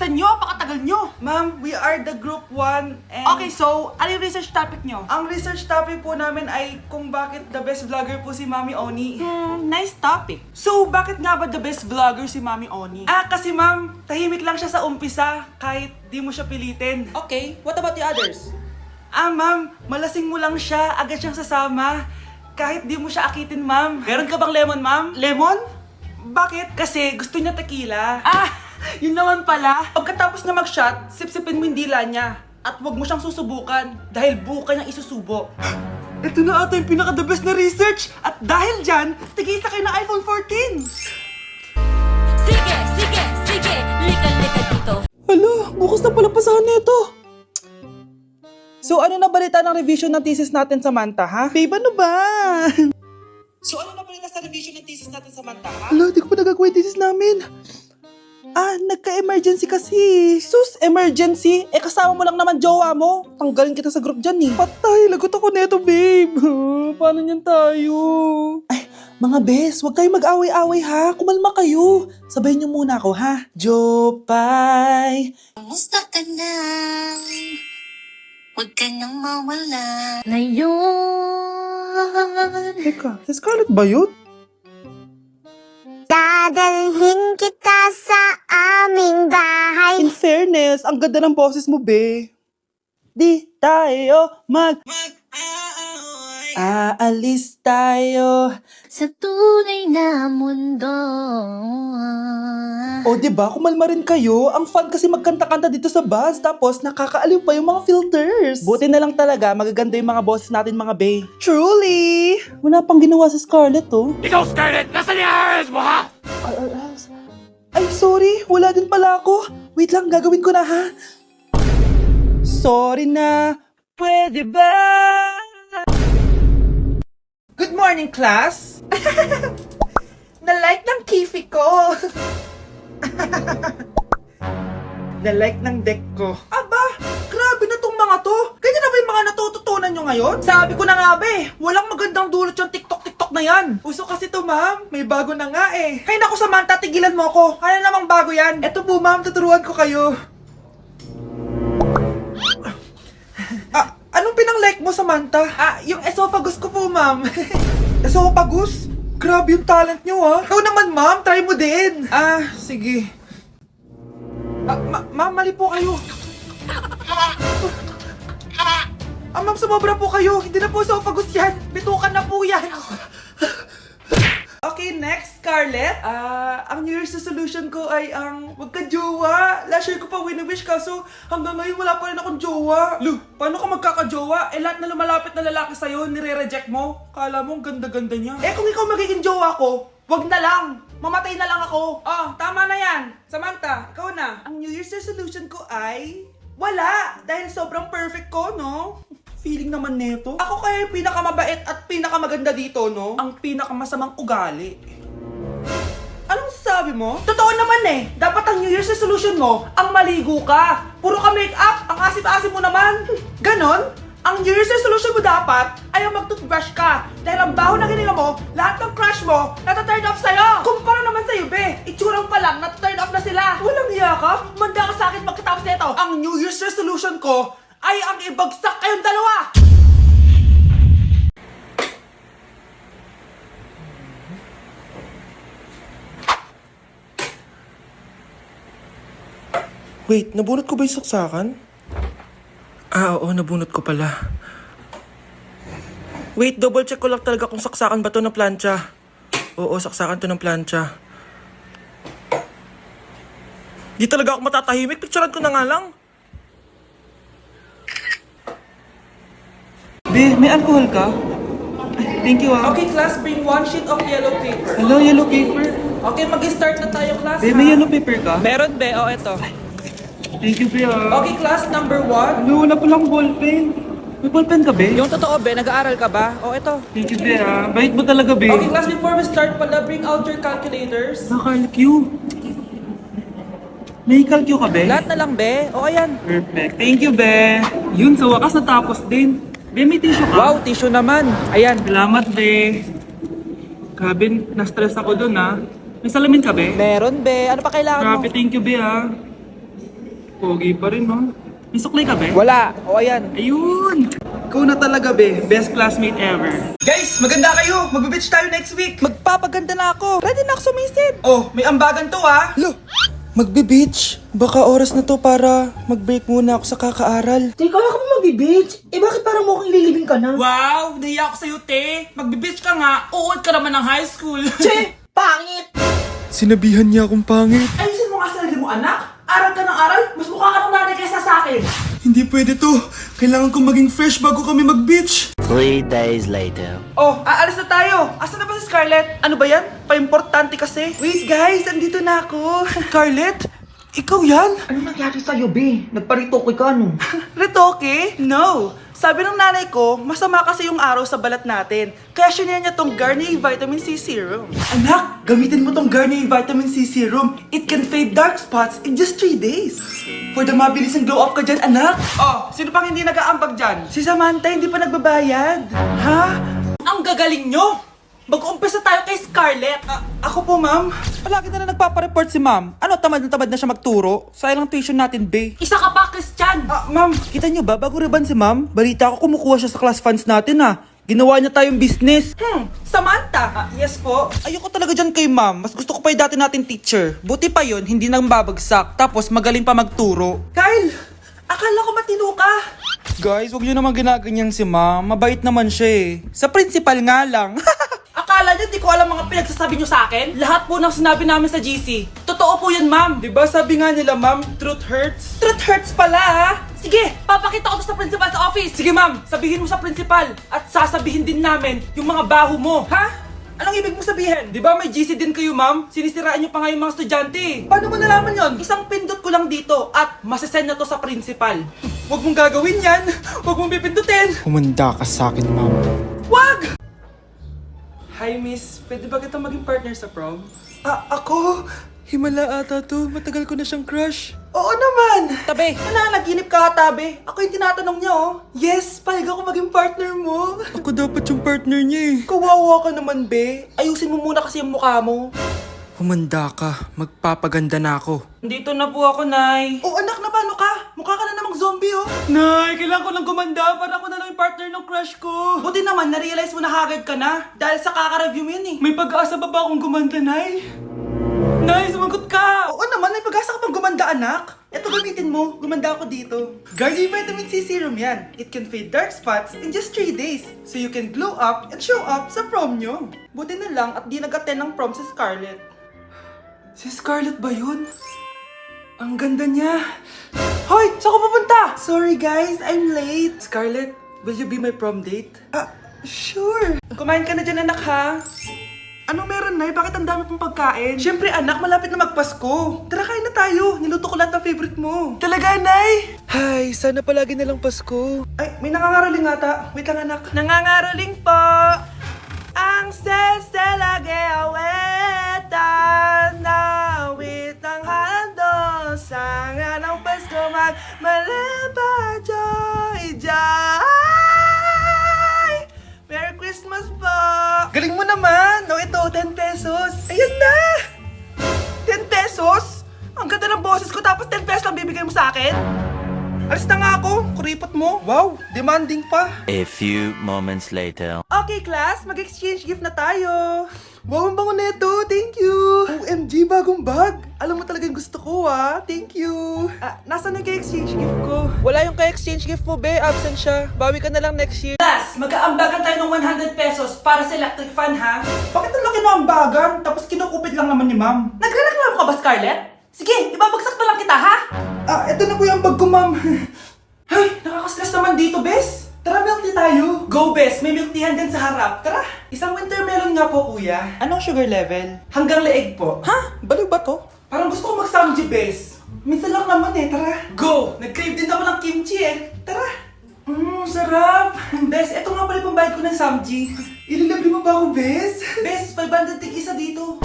bilisan nyo, pakatagal nyo. Ma'am, we are the group 1 and... Okay, so, ano yung research topic nyo? Ang research topic po namin ay kung bakit the best vlogger po si Mami Oni. Nice topic. So, bakit nga ba the best vlogger si Mami Oni? Kasi ma'am, tahimik lang siya sa umpisa kahit di mo siya pilitin. Okay, what about the others? Ma'am, malasing mo lang siya, agad siyang sasama. Kahit di mo siya akitin, ma'am. Meron ka bang lemon, ma'am? Lemon? Bakit? Kasi gusto niya tequila. Yun naman pala. Pagkatapos na mag-shot, sipsipin mo yung dila niya. At huwag mo siyang susubukan dahil buka niyang isusubo. Ito na ata yung pinaka-the best na research. At dahil dyan, tigisa kayo ng iPhone 14. Sige, lika dito. Hala, bukas na pala pasahan nito. So ano na balita ng revision ng thesis natin, Samantha, ha? Babe, ano ba? So ano na balita sa revision ng thesis natin, Samantha, ha? Hala, di ko pa nagagawa yung thesis namin. Nagka-emergency kasi. Sus, emergency? Kasama mo lang naman jowa mo. Tanggalin kita sa group dyan, eh. Patay, lagot ako neto, babe. Paano niyan tayo? Mga bes, huwag kayo mag-away-away, ha? Kumalma kayo. Sabayin niyo muna ako, ha? Jopay. Kumusta ka na? Huwag ka nang mawala. Ngayon. Teka, si Scarlett ba yun? Dadalhin kita sa aming bahay. In fairness, ang ganda ng boses mo, be. Di tayo aalis tayo. Sa tunay na mundo. O, diba? Kumalma rin kayo. Ang fun kasi magkanta-kanta dito sa bus. Tapos, nakakaaliw pa yung mga filters. Buti na lang talaga, magaganda yung mga boses natin, mga bae. Truly! Wala pang ginawa sa Scarlett, oh. Ikaw, Scarlett! Nasaan yung RS mo, ha? Ay, sorry. Wala din pala ako. Wait lang, gagawin ko na, ha? Sorry na. Pwede ba? Good morning, class. Na-like ng kifi ko. Na-like ng deck ko. Aba, grabe na tong mga to. Ganyan na ba yung mga natututunan nyo ngayon? Sabi ko na nga ba walang magandang dulot yung TikTok na yan. Uso kasi to, ma'am. May bago na nga eh. Hay naku, Samantha, tigilan mo ako. Ano namang bago yan? Eto po, ma'am, tuturuan ko kayo. Anong pinang-like mo, Samantha? Yung esophagus ko po, ma'am. Esophagus? Grabe yung talent nyo, ha? Ikaw naman, ma'am. Try mo din. Sige. Ma'am, mali po kayo. Ma'am, sumobra po kayo. Hindi na po esophagus yan. Bitukan na po yan. Okay, next, Scarlett. Ang New Year's resolution ko ay ang wag ka jowa. Last year ko pa wini-wish kaso hanggang ngayon wala pa rin akong jowa. Lu, paano ka magkakajowa? Lahat na lumalapit na lalaki sa'yo, nire-reject mo. Kala mo ang ganda-ganda niya. Kung ikaw magiging jowa ko, wag na lang. Mamatay na lang ako. Tama na yan. Samantha, ikaw na. Ang New Year's resolution ko ay wala. Dahil sobrang perfect ko, no? Feeling naman neto. Ako kaya yung pinakamabait at pinakamaganda dito, no? Ang pinakamasamang ugali. Anong sabi mo? Totoo naman eh. Dapat ang New Year's resolution mo, ang maligo ka. Puro ka make-up, ang asim-asim mo naman. Ganon? Ang New Year's resolution mo dapat ay ang mag-toothbrush ka. Dahil ang baho na hininga mo, lahat ng crush mo, nata-turn off sa'yo. Kumpara naman sa'yo, be. Itsurang pa lang, nata-turn off na sila. Walang iya ka? Manda ka sa akin pagkatapos nito. Ang New Year's resolution ko ay ang ibagsak kayong dalawa! Wait, nabunot ko ba yung saksakan? Oo, nabunot ko pala. Wait, double check ko lang talaga kung saksakan ba to ng plancha. Oo, saksakan to ng plancha. Di talaga ako matatahimik, picturean ko na nga lang. Be, may alcohol ka? Thank you, Okay, class, bring 1 sheet of yellow paper. Hello, yellow paper? Okay, mag-start na tayo, class. Be, may yellow paper ka? Meron, be. Eto. Thank you, be, Okay, class, number 1. Ano, wala palang ballpen. May ballpen ka, be? Yung totoo, be, nag-aaral ka ba? Ito. Thank you, be, Bait mo talaga, be. Okay, class, before we start pala, bring out your calculators. Nakalq. May calq ka, be? Lahat na lang, be. Ayan. Perfect. Thank you, be. Yun, sa wakas natapos din. Be, may tissue ka? Wow, tissue naman. Ayan. Salamat, be. Grabe, na-stress ako dun, ha. May salamin ka, be? Meron, be. Ano pa kailangan Grabe, mo? thank you, be, Pogi pa rin, no? May suklay ka, be? Wala. O, ayan. Ayun! Ikaw na talaga, be. Best classmate ever. Guys, maganda kayo. Magbe-beach tayo next week. Magpapaganda na ako. Ready na ako sumisid. Oh, may ambagan to ah. Lo, magbe-beach. Baka oras na to para mag-break muna ako sa kakaaral. Teka, wala ka ba mag-beach? Eh bakit parang mukhang ililibing ka na? Wow! Nahiya ako sa'yo, te! Magbe-beach ka nga! Uod ka naman ng high school! Che! Pangit! Sinabihan niya akong pangit. Ayusin mo nga sarili mo, anak! Aral ka ng aral! Mas mukha ka ng nanay kaysa sa akin! Hindi pwede to. Kailangan kong maging fresh bago kami mag-beach. 3 days later. Oh, aalis na tayo. Asa na ba si Scarlett? Ano ba yan? Pa-importante kasi. Wait guys, andito na ako. Scarlett? Ikaw yan? Ano nangyari sa'yo, be? Nagparitoke ka, no? Retoke? No. Sabi ng nanay ko, masama kasi yung araw sa balat natin. Kaya sinaya niya tong Garnier Vitamin C Serum. Anak, gamitin mo tong Garnier Vitamin C Serum. It can fade dark spots in just 3 days. For the mabilis and glow up ka dyan, anak. Oh, sino pang hindi nag-aambag dyan? Si Samantha hindi pa nagbabayad. Ha? Ang gagaling nyo! Mag-umpisa tayo kay Scarlett! Ako po, ma'am. Palagi na nagpapareport si ma'am. Ano, tamad na siya magturo? Sayang lang tuition natin, be. Isa ka pa, Christian! Ma'am, kita niyo ba, bago riban si ma'am, balita ko kumukuha siya sa class funds natin Ginawa niya tayong business. Samantha! Yes po. Ayoko talaga dyan kay ma'am. Mas gusto ko pa yung dati natin teacher. Buti pa yon hindi nang babagsak. Tapos magaling pa magturo. Kyle! Akala ko matino ka. Guys, huwag niyo naman ginaganyan si ma'am. Mabait naman siya eh. Sa principal nga lang. Akala niyo di ko alam mga pinagsasabi niyo sa akin? Lahat po ng sinabi namin sa GC. Totoo po yan, ma'am. Diba sabi nga nila ma'am, truth hurts? Truth hurts pala, Sige, papakita ko to sa principal sa office. Sige, ma'am. Sabihin mo sa principal. At sasabihin din namin yung mga baho mo. Ha? Anong ibig mo sabihin? Di ba may GC din kayo, ma'am? Sinisiraan niyo pa nga yung mga estudyante. Paano mo nalaman yon? Isang pindot ko lang dito at masasend na to sa principal. Huwag mong gagawin yan. Huwag mong pipindutin. Humanda ka sa akin, ma'am. Wag! Hi, miss. Pwede ba kita maging partner sa prom? Ako? Himala ata to. Matagal ko na siyang crush. Oo naman! Tabi. Nananaginip ka, tabi. Ako yung tinatanong niya, oh. Yes, payag ako maging partner mo. Ako dapat yung partner niya eh. Kawawa ka naman, be. Ayusin mo muna kasi yung mukha mo. Humanda ka. Magpapaganda na ako. Dito na po ako, Nay. Oh, anak, na paano ka? Mukha ka na namang zombie, oh. Nay, kailangan ko lang gumanda para ako na lang yung partner ng crush ko. Buti naman, na-realize mo na haggard ka na. Dahil sa kaka-review mo yun eh. May pag-asa ba akong gumanda, Nay? Nay, sumagot ka! Oo naman, may pag-asa ka pang gumanda, anak. Ito gamitin mo, gumanda ako dito. Garnier Vitamin C Serum yan. It can fade dark spots in just 3 days. So you can glow up and show up sa prom nyo. Buti na lang at di nag-attend ng prom si Scarlett. Si Scarlett ba yun? Ang ganda niya. Hoy! Saan ko pupunta? Sorry guys, I'm late. Scarlett, will you be my prom date? Sure. Kumain ka na dyan, anak, ha? Anong meron, Nay? Bakit ang dami pong pagkain? Siyempre, anak, malapit na magpasko. Tara, kain na tayo. Niluto ko lahat ng favorite mo. Talaga, Nay? Hay, sana palagi na lang Pasko. Ay, may nangangaraling ata. Wait lang, anak. Nangangaraling po. Ang seselage awetan na wit ang handol. Sanga ng Pasko magmalaba joy joy. Merry Christmas po! Galing mo naman! No, ito, 10 pesos. Ayan na! 10 pesos? Ang ganda ng boses ko tapos 10 pesos lang bibigay mo sa akin? Alis na nga ako, kuripot mo. Wow, demanding pa. A few moments later. Okay, class, mag-exchange gift na tayo. Wow, ang bango neto. Thank you. OMG, bagong bag. Alam mo talaga yung gusto ko, Thank you. Nasaan yung ka-exchange gift ko? Wala yung ka-exchange gift mo, be. Absent siya. Bawi ka na lang next year. Class, mag-aambagan tayo ng 100 pesos para sa electric fan, ha? Bakit ang laki ng ambagan? Tapos kinukupit lang naman ni ma'am. Nagre-reklamo ka ba, Scarlett? Sige, ibabagsak na lang kita, ha? Ito na po yung bag ko, ma'am. Ay, nakakaslas naman dito, bes. Tara, milk tea tayo. Go, bes. May milk tea din sa harap. Tara. Isang winter melon nga po, kuya. Anong sugar level? Hanggang leeg po. Ha? Baliw ba to? Parang gusto ko mag-samji, bes. Minsan lang naman eh. Tara. Go! Nag-crave din ako ng kimchi eh. Tara. Sarap. Bes, eto nga pala yung pambayad ko ng samji. Ililibre mo ba ako, bes? Bes, 500 tig isa dito.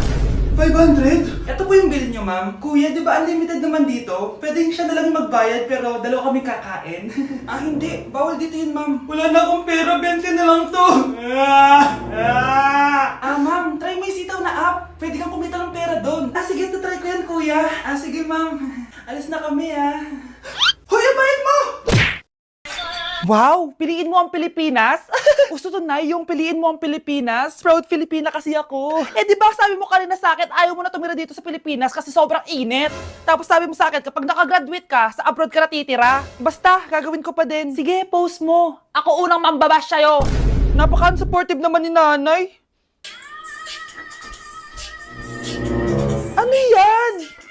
500? Ito po yung bill nyo, ma'am. Kuya, di ba unlimited naman dito? Pwede siya na lang yung magbayad pero dalawa kami kakain. Hindi. Bawal dito yun, ma'am. Wala na akong pera. 20 na lang to. Ma'am. Try mo yung sitaw na app. Pwede kang kumita ng pera doon. Sige, try ko yan, kuya. Sige, ma'am. Alis na kami Hoy, abayin mo! Wow! Piliin mo ang Pilipinas? Gusto to na yung piliin mo ang Pilipinas? Proud Filipina kasi ako. Eh di ba sabi mo kanina sa akin, ayaw mo na tumira dito sa Pilipinas kasi sobrang init. Tapos sabi mo sa akin, kapag nakagraduate ka, sa abroad ka na titira. Basta, gagawin ko pa din. Sige, post mo. Ako unang mambabash sa'yo. Napaka-supportive naman ni nanay. Ano yan?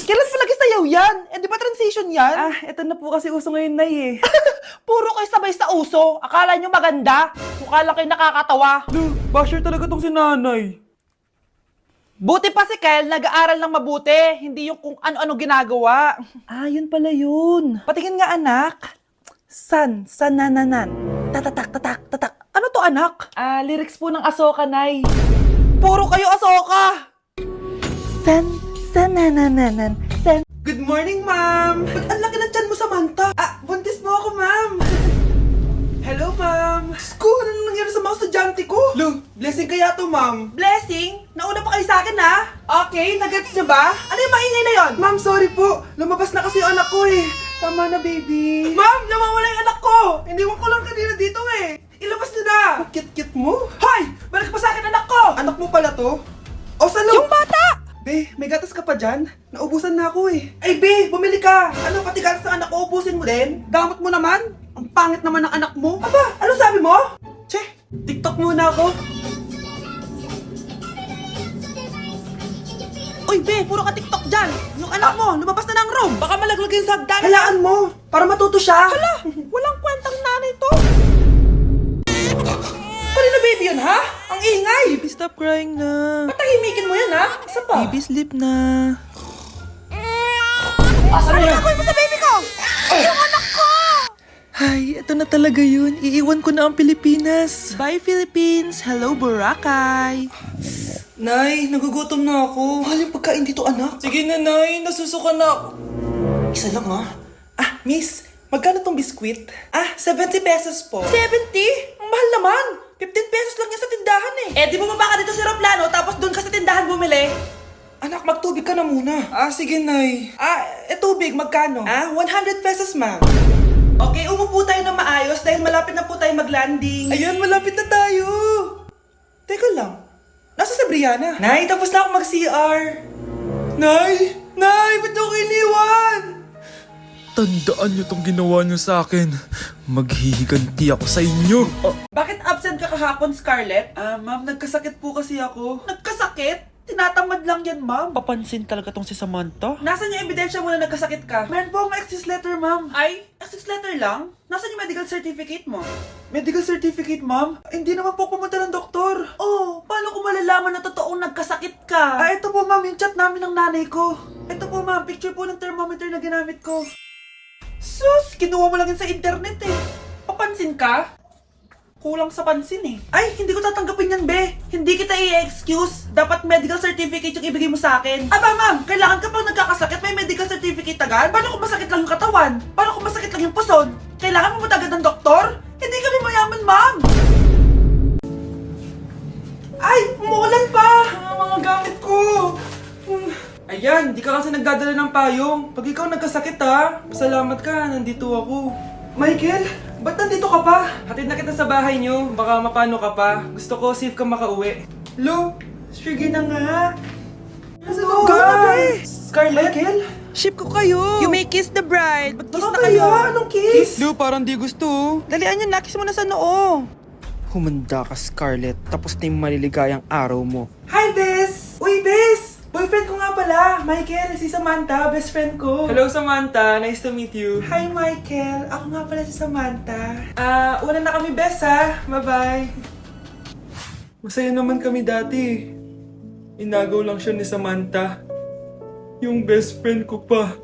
Kailan pa lagi sayaw yan? Eh, di ba transition yan? Eto na po kasi uso ngayon, Nay Puro kayo sabay sa uso. Akala nyo maganda. Mukha lang kayo nakakatawa. Basher talaga tong si nanay. Buti pa si Kyle, nag-aaral ng mabuti. Hindi yung kung ano-ano ginagawa. Yun pala yun. Patingin nga, anak. Nananan. Tatatak, tatak, tatak. Ano to, anak? Lyrics po ng Asoka, Nay. Puro kayo Asoka. Nananan. Good morning, ma'am! Ba't ang laki ng tiyan mo, Samantha? Buntis mo ako, ma'am! Hello, ma'am! Sko, ano nang nangyari sa mga estudyante ko? Lu, blessing kaya to, ma'am. Blessing? Nauna pa kayo sa akin, ha? Okay, nagets niyo ba? Ano yung maingay na yon? Ma'am, sorry po. Lumabas na kasi yung anak ko Tama na, baby. Ma'am, nawawala yung anak ko! Iniwan ko lang kanina dito Ilabas nyo na! Kit-kit mo? Hoy! Balik pa sa akin anak ko! Anak mo pala to? O, salo? Yung bata! Be, may gatas ka pa dyan? Naubusan na ako Ay, Be, bumili ka! Ano, pati gatas ng anak ko, ubusin mo din? Damot mo naman? Ang pangit naman ng anak mo. Aba, ano sabi mo? Che, TikTok muna ako. Uy, be, puro ka TikTok dyan! Yung anak mo, lumabas na ng room! Baka malaglag yung sagdan! Hayaan mo, para matuto siya. Hala! Walang kwentang nanay to! Kanina baby yun, ha? Ang ingay! Baby, stop crying na. Patahimikin mo yan, ha? Isa pa! Baby, sleep na. Ano gagawin mo sa baby ko? Yung anak ko! Ay, ito na talaga yun. Iiwan ko na ang Pilipinas. Bye, Philippines. Hello, Boracay. Nay, nagugutom na ako. Mahal yung pagkain dito, anak. Sige na, Nay. Nasusuka na ako. Isa lang, Miss, magkano tong biskwit? 70 pesos po. 70? Ang mahal naman! 15 pesos lang yan sa tindahan eh di bumaba ka dito sa aeroplano tapos doon ka sa tindahan bumili. Anak, magtubig ka na muna. Sige, Nay. Tubig, magkano? 100 pesos, ma'am. Okay, umupo tayo na maayos dahil malapit na po tayo mag-landing. Ayan, malapit na tayo. Teka lang. Nasa si Brianna? Nay, tapos na ako mag-CR. Nay! Nay! Ba't ako iniwan? Tandaan niyo tong ginawa niyo sa akin. Maghihiganti ako sa inyo. Bakit absent ka kahapon, Scarlett? Ma'am, nagkasakit po kasi ako. Nagkasakit? Tinatamad lang yan, ma'am. Papansin talaga tong si Samantha. Nasaan yung ebidensya mo na nagkasakit ka? Meron po akong excuse letter, ma'am. Ay, access letter lang? Nasaan yung medical certificate mo? Medical certificate, ma'am? Hindi naman po pumunta ng doktor. Oh, paano ko malalaman na totoong nagkasakit ka? Ito po, ma'am, yung chat namin ng nanay ko. Ito po, ma'am, picture po ng thermometer na ginamit ko. Sus, kinuha mo lang yun sa internet Papansin ka? Kulang sa pansin Ay, hindi ko tatanggapin yan, be. Hindi kita i-excuse. Dapat medical certificate yung ibigay mo sa akin. Aba, ma'am, kailangan kapag nagkakasakit may medical certificate agad? Paano kung masakit lang yung katawan? Paano kung masakit lang yung puson? Kailangan mo agad ng doktor? Hindi kami mayaman, ma'am! Ay, umuulan pa! Mga gamit ko! Ayan, di ka kasi nagdadala ng payong. Pag ikaw nagkasakit salamat ka, nandito ako. Michael, ba't nandito ka pa? Hatid na kita sa bahay niyo, baka mapano ka pa. Gusto ko safe ka makauwi. Lo, sige na nga. Go na, be! Scarlett? Michael? Ship ko kayo! You may kiss the bride! Mag-kiss Baka na kayo! kaya, anong kiss? Lu, parang di gusto. Dalian yun, nakis mo na sa noo! Humanda ka, Scarlett. Tapos na yung maliligayang araw mo. Hi, Bes! Uy, Bes! Boyfriend ko nga pala, Michael, si Samantha, best friend ko. Hello, Samantha. Nice to meet you. Hi, Michael. Ako nga pala si Samantha. Una na kami, Bes, ha? Bye-bye. Masaya naman kami dati. Inagaw lang siya ni Samantha. Yung best friend ko pa.